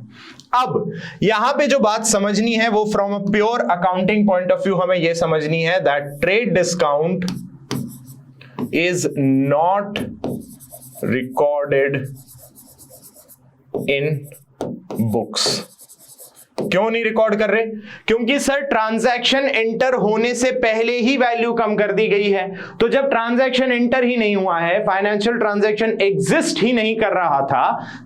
अब यहां पे जो बात समझनी है वो from a pure accounting point of view हमें यह समझनी है that trade discount is not recorded in books. क्यों नहीं रिकॉर्ड कर रहे? क्योंकि सर ट्रांजैक्शन एंटर होने से पहले ही वैल्यू कम कर दी गई है। तो जब ट्रांजैक्शन एंटर ही नहीं हुआ है, फाइनेंशियल ट्रांजैक्शन एग्जिस्ट ही नहीं कर रहा था,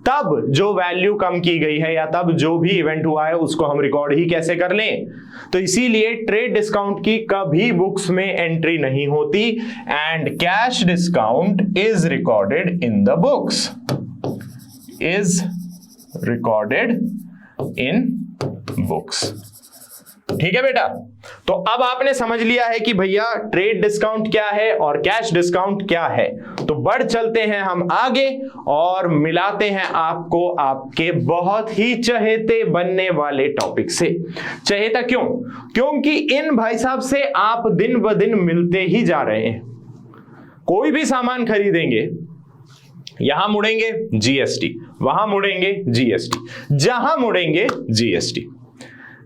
तब जो वैल्यू कम की गई है या तब जो भी इवेंट हुआ है उसको हम रिकॉर्ड ही कैसे कर लें? तो इसीलिए ट्रेड डिस्काउंट की कभी बुक्स में एंट्री नहीं होती and cash discount is recorded in the books, is recorded in books. ठीक है बेटा, तो अब आपने समझ लिया है कि भैया ट्रेड डिस्काउंट क्या है और कैश डिस्काउंट क्या है। तो बढ़ चलते हैं हम आगे और मिलाते हैं आपको आपके बहुत ही चहेते बनने वाले टॉपिक से। चहेता क्यों? क्योंकि इन भाई साहब से आप दिन ब दिन मिलते ही जा रहे हैं। कोई भी सामान खरीदेंगे, यहां मुड़ेंगे जीएसटी, वहां मुड़ेंगे जीएसटी, जहां मुड़ेंगे जीएसटी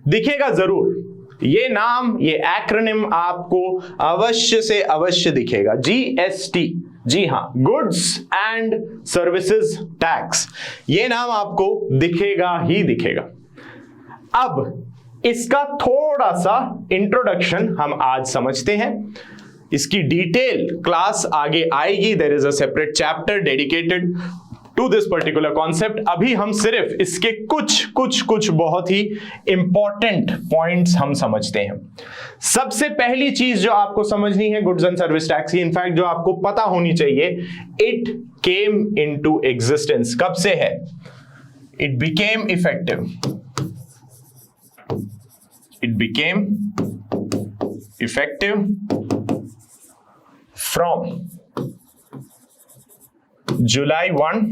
दिखेगा जरूर। ये नाम, ये एक्रोनिम आपको अवश्य से अवश्य दिखेगा, जीएसटी। जी हां, गुड्स एंड सर्विसेज टैक्स, ये नाम आपको दिखेगा ही दिखेगा। अब इसका थोड़ा सा इंट्रोडक्शन हम आज समझते हैं। इसकी डिटेल क्लास आगे आएगी। There is a separate chapter dedicated to this particular concept. अभी हम सिर्फ इसके कुछ बहुत ही इंपॉर्टेंट पॉइंट्स हम समझते हैं। सबसे पहली चीज जो आपको समझनी है गुड्स एंड सर्विस टैक्स की, इनफैक्ट जो आपको पता होनी चाहिए, इट केम इनटू एग्जिस्टेंस। कब से है? It became effective, it became effective from जुलाई 1,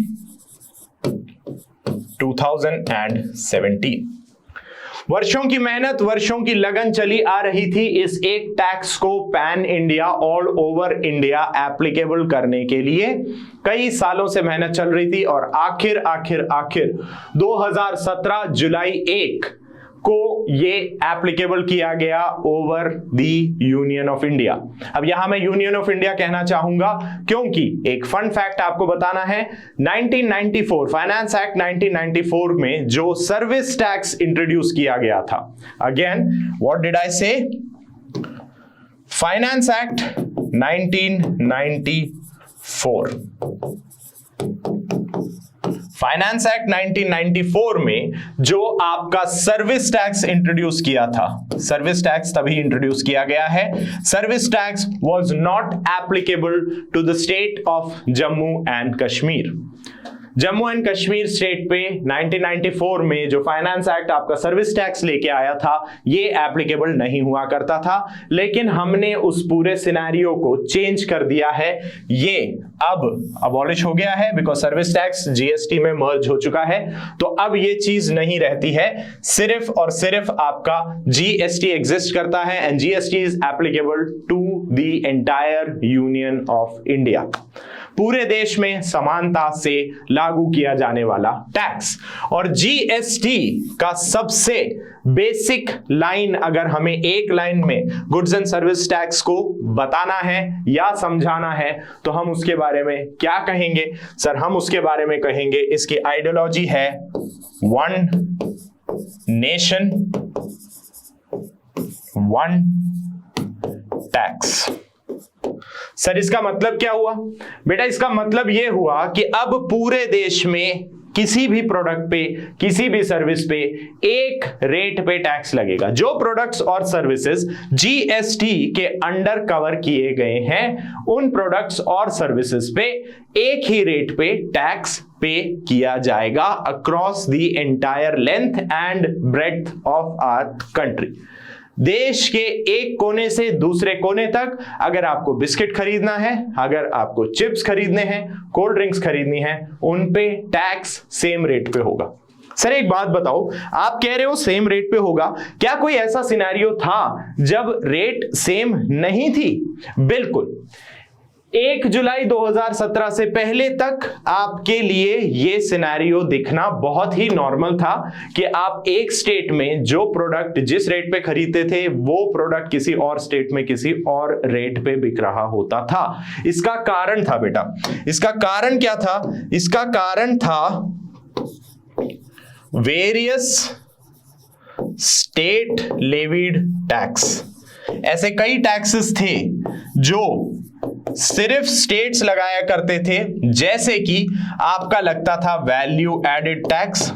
2017। वर्षों की मेहनत, वर्षों की लगन चली आ रही थी इस एक टैक्स को pan India, all over India applicable करने के लिए। कई सालों से मेहनत चल रही थी और आखिर 2017 जुलाई 1 को ये एप्लीकेबल किया गया over the union of India. अब यहां मैं यूनियन ऑफ इंडिया कहना चाहूंगा क्योंकि एक फन फैक्ट आपको बताना है। 1994 फाइनेंस एक्ट 1994 में जो सर्विस टैक्स इंट्रोड्यूस किया गया था, अगेन व्हाट डिड आई से, फाइनेंस एक्ट 1994। फाइनेंस एक्ट 1994 में जो आपका सर्विस टैक्स इंट्रोड्यूस किया था, सर्विस टैक्स तभी इंट्रोड्यूस किया गया है। Service tax was not applicable to the state of Jammu and Kashmir. Jammu and Kashmir state पे 1994 में जो फाइनेंस एक्ट आपका सर्विस टैक्स लेके आया था, ये एप्लीकेबल नहीं हुआ करता था। लेकिन हमने उस पूरे सिनेरियो को चेंज कर दिया है। ये अब अबॉलिश हो गया है बिकॉज सर्विस टैक्स जीएसटी में मर्ज हो चुका है। तो अब ये चीज नहीं रहती है, सिर्फ और सिर्फ आपका जीएसटी एग्जिस्ट करता है and GST is applicable to the entire union of India. पूरे देश में समानता से लागू किया जाने वाला टैक्स। और जीएसटी का सबसे बेसिक लाइन, अगर हमें एक लाइन में गुड्स एंड सर्विस टैक्स को बताना है या समझाना है तो हम उसके बारे में क्या कहेंगे? सर हम उसके बारे में कहेंगे इसकी आइडियोलॉजी है one nation one tax. Sir इसका मतलब क्या हुआ? बेटा इसका मतलब यह हुआ कि अब पूरे देश में किसी भी प्रोडक्ट पे, किसी भी सर्विस पे एक रेट पे टैक्स लगेगा। जो प्रोडक्ट्स और सर्विसेज जीएसटी के अंडर कवर किए गए हैं, उन प्रोडक्ट्स और सर्विसेज पे एक ही रेट पे टैक्स पे किया जाएगा across the entire length and breadth of our country. देश के एक कोने से दूसरे कोने तक अगर आपको बिस्किट खरीदना है, अगर आपको चिप्स खरीदने हैं, कोल्ड ड्रिंक्स खरीदनी है, उन पे टैक्स सेम रेट पे होगा। सर एक बात बताओ, आप कह रहे हो सेम रेट पे होगा, क्या कोई ऐसा सिनेरियो था जब रेट सेम नहीं थी? बिल्कुल। 1 जुलाई 2017 से पहले तक आपके लिए यह सिनेरियो दिखना बहुत ही नॉर्मल था कि आप एक स्टेट में जो प्रोडक्ट जिस रेट पे खरीदते थे वो प्रोडक्ट किसी और स्टेट में किसी और रेट पे बिक रहा होता था। इसका कारण था बेटा, इसका कारण क्या था? इसका कारण था वेरियस स्टेट लेविड टैक्स। ऐसे कई टैक्सेस थे जो सिर्फ स्टेट्स लगाया करते थे, जैसे कि आपका लगता था वैल्यू एडेड टैक्स,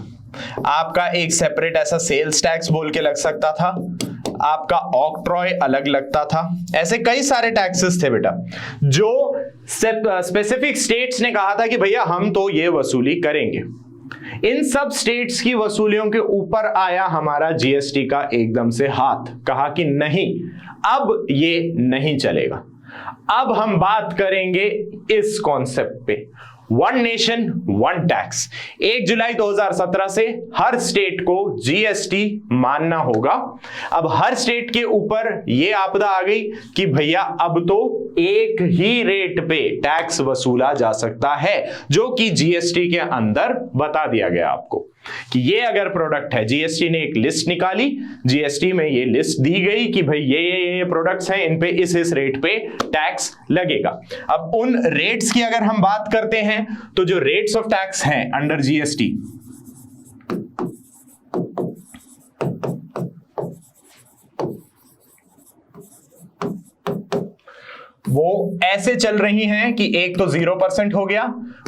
आपका एक सेपरेट ऐसा सेल्स टैक्स बोल के लग सकता था, आपका ऑक्ट्रॉय अलग लगता था। ऐसे कई सारे टैक्सेस थे बेटा जो स्पेसिफिक स्टेट्स ने कहा था कि भैया हम तो ये वसूली करेंगे। इन सब स्टेट्स की वसूलियों के ऊपर आया हमारा जीएसटी का एकदम से हाथ, कहा कि नहीं अब ये नहीं चलेगा। अब हम बात करेंगे इस कॉन्सेप्ट पे, वन नेशन वन टैक्स। 1 जुलाई 2017 से हर स्टेट को जीएसटी मानना होगा। अब हर स्टेट के ऊपर यह आपदा आ गई कि भैया अब तो एक ही रेट पे टैक्स वसूला जा सकता है, जो कि जीएसटी के अंदर बता दिया गया आपको कि ये अगर प्रोडक्ट है, जीएसटी ने एक लिस्ट निकाली, जीएसटी में ये लिस्ट दी गई कि भाई ये प्रोडक्ट्स हैं, इन पे इस रेट पे टैक्स लगेगा। अब उन रेट्स की अगर हम बात करते हैं तो जो रेट्स ऑफ टैक्स हैं अंडर जीएसटी, वो ऐसे चल रही हैं कि एक तो 0% हो गया,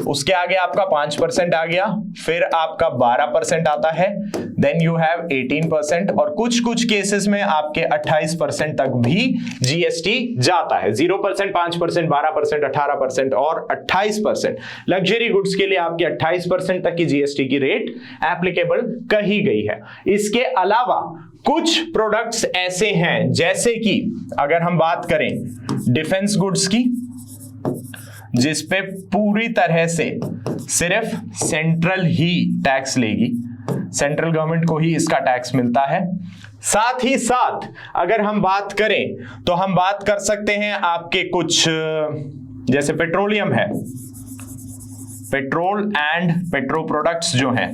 उसके आगे आपका 5% आ गया, फिर आपका 12% आता है, देन यू हैव 18% और कुछ कुछ केसेस में आपके 28% तक भी जीएसटी जाता है। 0%, 5%, 12%, 18% और 28%। लग्जरी गुड्स के लिए आपकी 28% तक की जीएसटी की रेट एप्लीकेबल कही गई है। इसके अलावा कुछ प्रोडक्ट्स ऐसे हैं, जैसे कि अगर हम बात करें डिफेंस गुड्स की, जिस पे पूरी तरह से सिर्फ सेंट्रल ही टैक्स लेगी, सेंट्रल गवर्नमेंट को ही इसका टैक्स मिलता है। साथ ही साथ अगर हम बात करें तो हम बात कर सकते हैं आपके कुछ, जैसे पेट्रोलियम है, पेट्रोल एंड पेट्रो प्रोडक्ट्स जो हैं।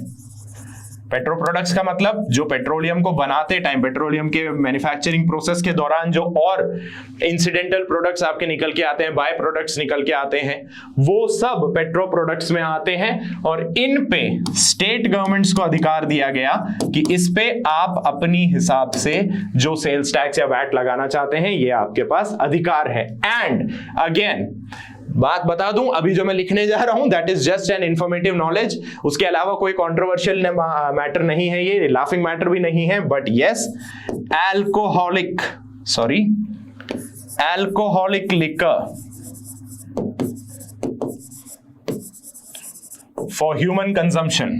पेट्रो प्रोडक्ट्स का मतलब जो पेट्रोलियम को बनाते टाइम, पेट्रोलियम के मैन्युफैक्चरिंग प्रोसेस के दौरान जो और इंसिडेंटल प्रोडक्ट्स आपके निकल के आते हैं, बाय प्रोडक्ट्स निकल के आते हैं, वो सब पेट्रो प्रोडक्ट्स में आते हैं। और इन पे स्टेट गवर्नमेंट्स को अधिकार दिया गया कि इस पे आप अपनी हिसाब से जो सेल्स टैक्स या वैट लगाना चाहते हैं, ये आपके पास अधिकार है। एंड अगेन बात बता दूं, अभी जो मैं लिखने जा रहा हूं that is just an informative knowledge, उसके अलावा कोई कंट्रोवर्शियल मैटर नहीं है, ये लाफिंग मैटर भी नहीं है। But yes, alcoholic liquor for human consumption,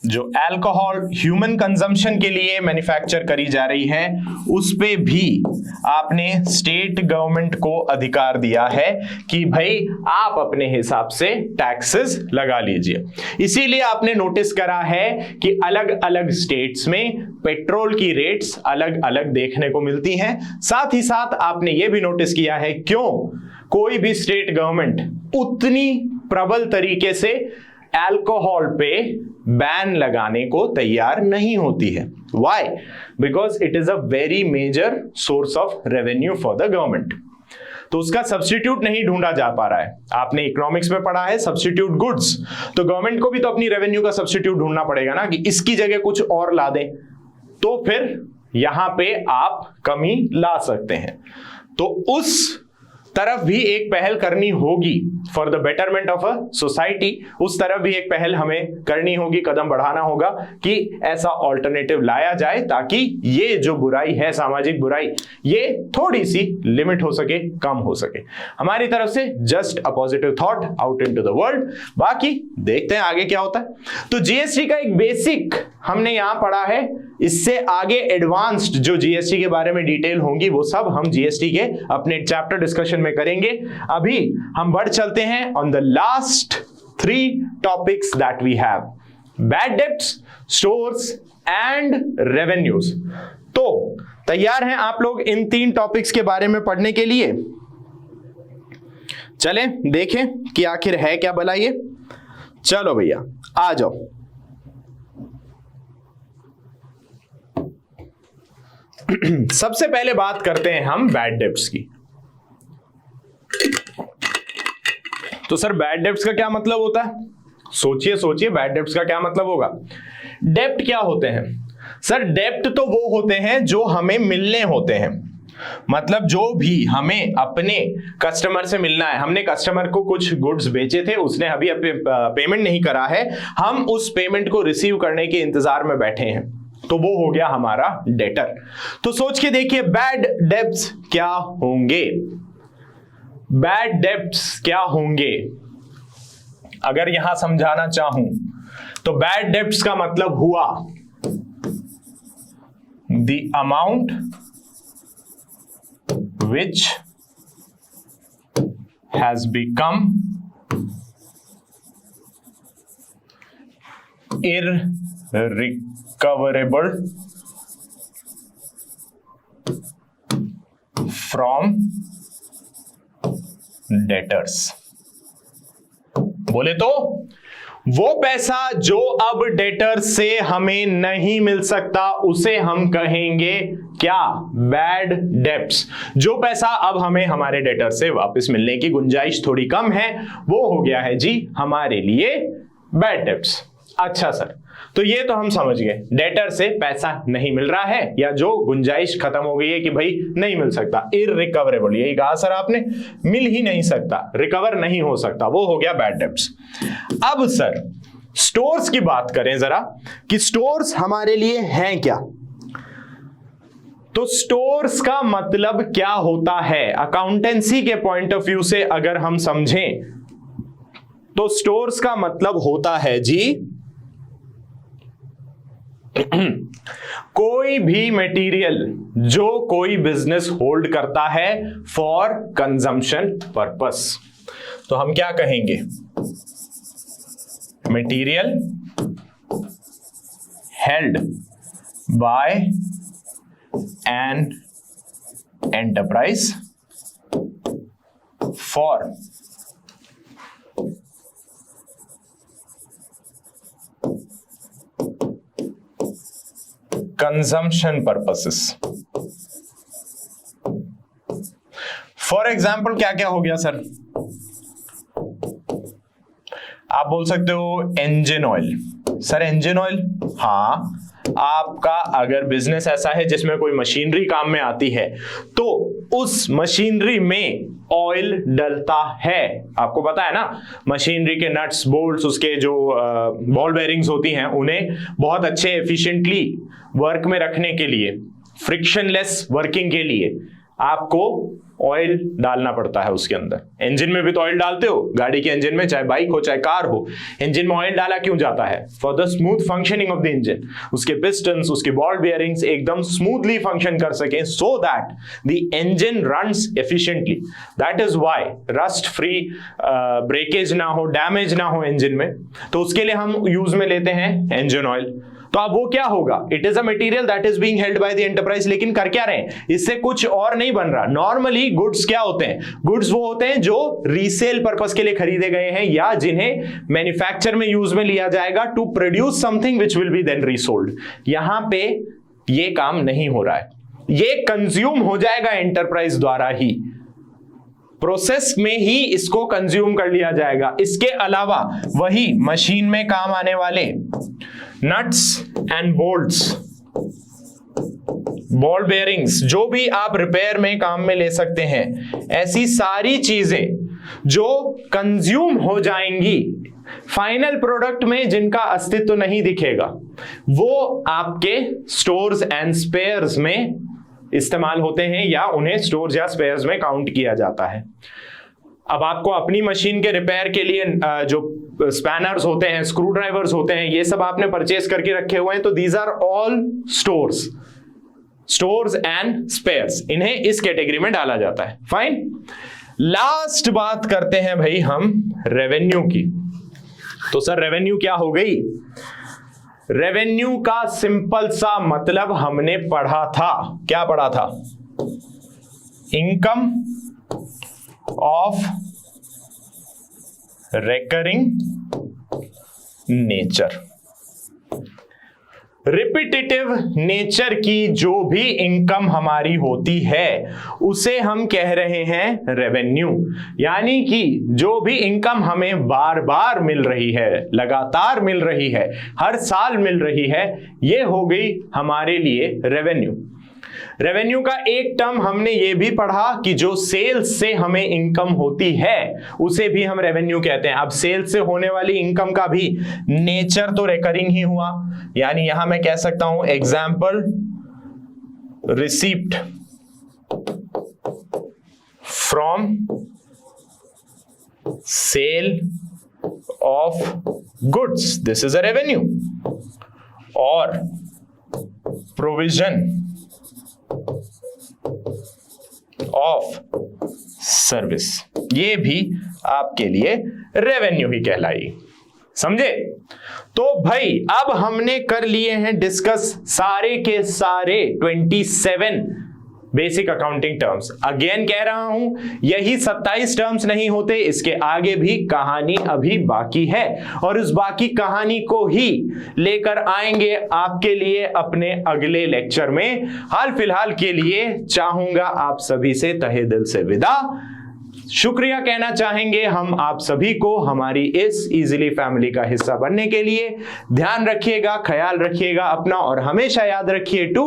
जो अल्कोहल ह्यूमन कंजम्पशन के लिए मैन्युफैक्चर करी जा रही है, उस पे भी आपने स्टेट गवर्नमेंट को अधिकार दिया है कि भाई आप अपने हिसाब से टैक्सेस लगा लीजिए। इसीलिए आपने नोटिस करा है कि अलग अलग स्टेट्स में पेट्रोल की रेट्स अलग अलग देखने को मिलती हैं। साथ ही साथ आपने ये भी नोटिस किया है क्यों कोई भी स्टेट गवर्नमेंट उतनी प्रबल तरीके से अल्कोहल पे बैन लगाने को तैयार नहीं होती है। Why? Because it is a very major source of revenue for the government. तो उसका सब्स्टिट्यूट नहीं ढूंढा जा पा रहा है। आपने इकोनॉमिक्स में पढ़ा है सब्स्टिट्यूट गुड्स, तो गवर्नमेंट को भी तो अपनी रेवेन्यू का सब्स्टिट्यूट ढूंढना पड़ेगा ना, कि इसकी जगह कुछ और ला दें, तो फिर यहां पे आप कमी ला सकते हैं। तो उस तरफ भी एक पहल करनी होगी for the betterment of a society, उस तरफ भी एक पहल हमें करनी होगी, कदम बढ़ाना होगा कि ऐसा ऑल्टरनेटिव लाया जाए, ताकि ये जो बुराई है, सामाजिक बुराई, ये थोड़ी सी लिमिट हो सके, कम हो सके। हमारी तरफ से just a positive thought out into the world. बाकी देखते हैं आगे क्या होता है। तो जीएसटी का एक बेसिक हमने यहां पढ़ा है, इससे आगे एडवांस्ड जो जीएसटी के बारे में डिटेल होंगी वो सब हम जीएसटी के अपने चैप्टर डिस्कशन में करेंगे। अभी हम बढ़ चलते हैं on the last 3 topics that we have, bad debts, stores and revenues. तो तैयार हैं आप लोग इन 3 टॉपिक्स के बारे में पढ़ने के लिए? चलें देखें कि आखिर है क्या भला ये। चलो भैया आ जाओ। सबसे पहले बात करते हैं हम बैड डेब्ट्स की। तो सर बैड डेब्ट्स का क्या मतलब होता है? सोचिए बैड डेब्ट्स का क्या मतलब होगा। डेब्ट क्या होते हैं सर? डेब्ट तो वो होते हैं जो हमें मिलने होते हैं, मतलब जो भी हमें अपने कस्टमर से मिलना है। हमने कस्टमर को कुछ गुड्स बेचे थे, उसने अभी पेमेंट नहीं करा है, हम उस पेमेंट को रिसीव करने के इंतजार में बैठे हैं, तो वो हो गया हमारा डेटर। तो सोच के देखिए बैड डेब्ट्स क्या होंगे। बैड डेब्ट्स क्या होंगे अगर यहां समझाना चाहूं तो बैड डेब्ट्स का मतलब हुआ the amount which has become irrecoverable from debtors। बोले तो वो पैसा जो अब डेटर से हमें नहीं मिल सकता, उसे हम कहेंगे क्या? Bad debts. जो पैसा अब हमें हमारे डेटर से वापस मिलने की गुंजाइश थोड़ी कम है, वो हो गया है जी हमारे लिए बैड डेब्ट्स। अच्छा सर, तो ये तो हम समझ गए, डेटर से पैसा नहीं मिल रहा है या जो गुंजाइश खत्म हो गई है कि भाई नहीं मिल सकता, इररिकवरेबल, यही कहा सर आपने, मिल ही नहीं सकता, रिकवर नहीं हो सकता, वो हो गया बैड डेब्ट्स। अब सर स्टोर्स की बात करें जरा कि स्टोर्स हमारे लिए हैं क्या। तो स्टोर्स का मतलब क्या होता है अकाउंटेंसी के पॉइंट ऑफ व्यू से अगर हम समझें तो स्टोर्स का मतलब होता है जी कोई भी मटेरियल जो कोई बिजनेस होल्ड करता है फॉर कंजम्पशन पर्पस। तो हम क्या कहेंगे, material held by an enterprise for consumption purposes। For example क्या क्या हो गया सर, आप बोल सकते हो engine oil. Sir engine oil, हाँ, आपका अगर बिजनेस ऐसा है जिसमें कोई मशीनरी काम में आती है तो उस मशीनरी में ऑयल डलता है। आपको पता है ना, मशीनरी के नट्स बोल्ट्स, उसके जो बॉल बेयरिंग्स होती हैं, उन्हें बहुत अच्छे एफिशिएंटली वर्क में रखने के लिए, फ्रिक्शनलेस वर्किंग के लिए आपको ऑयल डालना पड़ता है उसके अंदर। इंजन में भी तो ऑयल डालते हो, गाड़ी के इंजन में, चाहे बाइक हो चाहे कार हो, इंजन में ऑयल डाला क्यों जाता है? For the smooth functioning of the engine, उसके पिस्टन्स, उसके बॉल बेयरिंग्स एकदम स्मूथली फंक्शन कर सके, so that the engine runs efficiently. That is why rust free, breakage ना हो, डैमेज ना हो इंजन में, तो उसके लिए हम यूज में लेते हैं इंजन ऑयल। तो अब वो क्या होगा, it is a material that is being held by the enterprise, लेकिन कर क्या रहे हैं, इससे कुछ और नहीं बन रहा। नॉर्मली गुड्स क्या होते हैं, गुड्स वो होते हैं जो रीसेल पर्पस के लिए खरीदे गए हैं या जिन्हें मैन्युफैक्चर में यूज में लिया जाएगा to produce something which will be then resold. यहां पे ये काम नहीं हो रहा है, ये कंज्यूम हो जाएगा एंटरप्राइज द्वारा ही, प्रोसेस में ही इसको कंज्यूम कर लिया जाएगा। इसके अलावा वही मशीन में काम आने वाले nuts and bolts, ball bearings, जो भी आप रिपेयर में काम में ले सकते हैं, ऐसी सारी चीजें जो कंज्यूम हो जाएंगी फाइनल प्रोडक्ट में, जिनका अस्तित्व नहीं दिखेगा, वो आपके स्टोर्स एंड स्पेयर्स में इस्तेमाल होते हैं या उन्हें स्टोर्स या स्पेयर्स में काउंट किया जाता है। अब आपको अपनी मशीन के रिपेयर के लिए जो स्पैनर्स होते हैं, स्क्रू ड्राइवर्स होते हैं, ये सब आपने परचेज करके रखे हुए हैं, तो these are all stores and spares, इन्हें इस कैटेगरी में डाला जाता है। फाइन, लास्ट बात करते हैं भाई हम रेवेन्यू की। तो सर रेवेन्यू क्या हो गई? रेवेन्यू का सिंपल सा मतलब हमने पढ़ा था, क्या पढ़ा था? Income of recurring nature, repetitive nature की जो भी इनकम हमारी होती है उसे हम कह रहे हैं रेवेन्यू। यानी कि जो भी इनकम हमें बार बार मिल रही है, लगातार मिल रही है, हर साल मिल रही है, ये हो गई हमारे लिए रेवेन्यू। रेवेन्यू का एक टर्म हमने ये भी पढ़ा कि जो सेल्स से हमें इनकम होती है उसे भी हम रेवेन्यू कहते हैं। अब सेल्स से होने वाली इनकम का भी नेचर तो रेकरिंग ही हुआ, यानी यहां मैं कह सकता हूं example, receipt from sale of goods, this is a revenue, और प्रोविजन ऑफ सर्विस, ये भी आपके लिए रेवेन्यू ही कहलाई। समझे? तो भाई अब हमने कर लिए हैं डिस्कस सारे के सारे 27 बेसिक अकाउंटिंग टर्म्स। अगेन कह रहा हूं, यही 27 टर्म्स नहीं होते, इसके आगे भी कहानी अभी बाकी है, और उस बाकी कहानी को ही लेकर आएंगे आपके लिए अपने अगले लेक्चर में। हाल फिलहाल के लिए चाहूंगा आप सभी से तहे दिल से विदा। शुक्रिया कहना चाहेंगे हम आप सभी को हमारी इस इजीली फैमिली का हिस्सा बनने के लिए। ध्यान रखिएगा, ख्याल रखिएगा अपना, और हमेशा याद रखिए to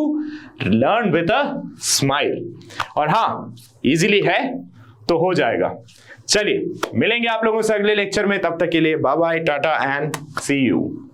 learn with a smile. और हाँ, इजीली है तो हो जाएगा। चलिए मिलेंगे आप लोगों से अगले लेक्चर में, तब तक के लिए bye bye, tata and see you.